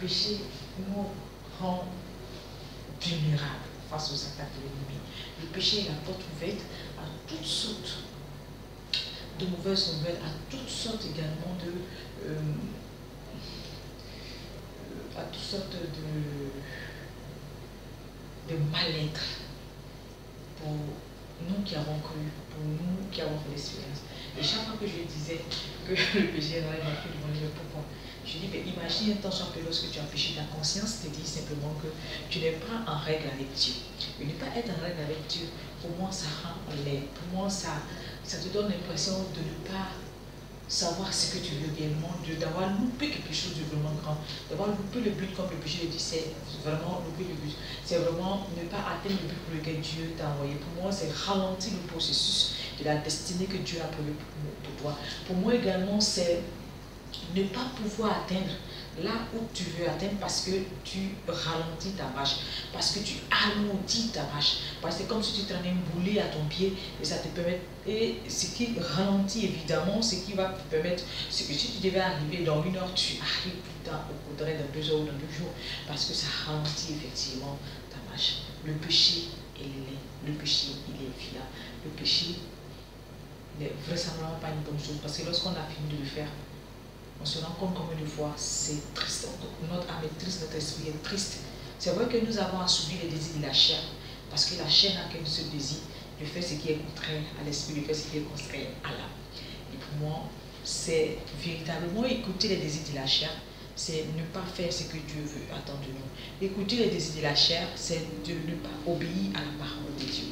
péché nous rend vulnérables face aux attaques de l'ennemi. Le péché est la porte ouverte à toutes sortes de mauvaises nouvelles, à toutes sortes également à toutes sortes de mal-être pour nous qui avons cru, pour nous qui avons fait l'expérience. Et chaque fois que je disais que le péché est dans les nature, je me disais pourquoi. Je dis, mais imagine un temps que lorsque tu as péché, ta conscience te dit simplement que tu n'es pas en règle avec Dieu. Et ne pas être en règle avec Dieu, pour moi, ça rend l'air. Pour moi, ça te donne l'impression de ne pas savoir ce que tu veux réellement, d'avoir loupé quelque chose de vraiment grand, d'avoir loupé le but, comme le péché le dit, c'est vraiment louper le but. C'est vraiment ne pas atteindre le but pour lequel Dieu t'a envoyé. Pour moi, c'est ralentir le processus de la destinée que Dieu a prévue pour toi. Pour moi également, c'est ne pas pouvoir atteindre là où tu veux atteindre parce que tu ralentis ta marche, parce que tu alourdis ta marche, parce que c'est comme si tu traînais une boulée à ton pied et ça te permet, et ce qui ralentit évidemment, ce qui va te permettre, c'est que si tu devais arriver dans 1 heure, tu arrives plus tard au contraire dans 2 heures ou dans 2 jours, parce que ça ralentit effectivement ta marche. Le péché, il est, le péché, il est vilain. Le péché n'est vraisemblablement pas une bonne chose, parce que lorsqu'on a fini de le faire, on se rend compte combien de fois c'est triste. Notre âme est triste, notre esprit est triste. C'est vrai que nous avons assouvi les désirs de la chair, parce que la chair n'a qu'un seul désir, de faire ce qui est contraire à l'esprit, de faire ce qui est contraire à l'âme. Et pour moi, c'est véritablement écouter les désirs de la chair, c'est ne pas faire ce que Dieu veut attendre de nous. Écouter les désirs de la chair, c'est de ne pas obéir à la parole de Dieu.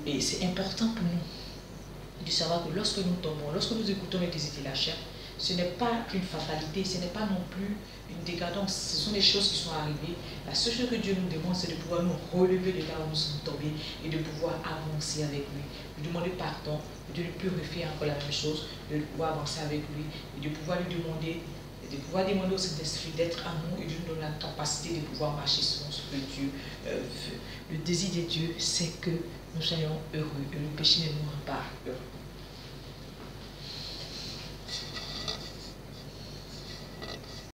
Et c'est important pour nous de savoir que lorsque nous tombons, lorsque nous écoutons les désirs de la chair, ce n'est pas une fatalité, ce n'est pas non plus une décadence, ce sont des choses qui sont arrivées. La seule chose que Dieu nous demande, c'est de pouvoir nous relever de là où nous sommes tombés et de pouvoir avancer avec lui, de demander pardon, de ne plus refaire encore la même chose, de pouvoir avancer avec lui et de pouvoir lui demander, au Saint-Esprit d'être à nous et de nous donner la capacité de pouvoir marcher selon ce que Dieu veut. Le désir de Dieu, c'est que nous soyons heureux et le péché ne nous rend pas heureux.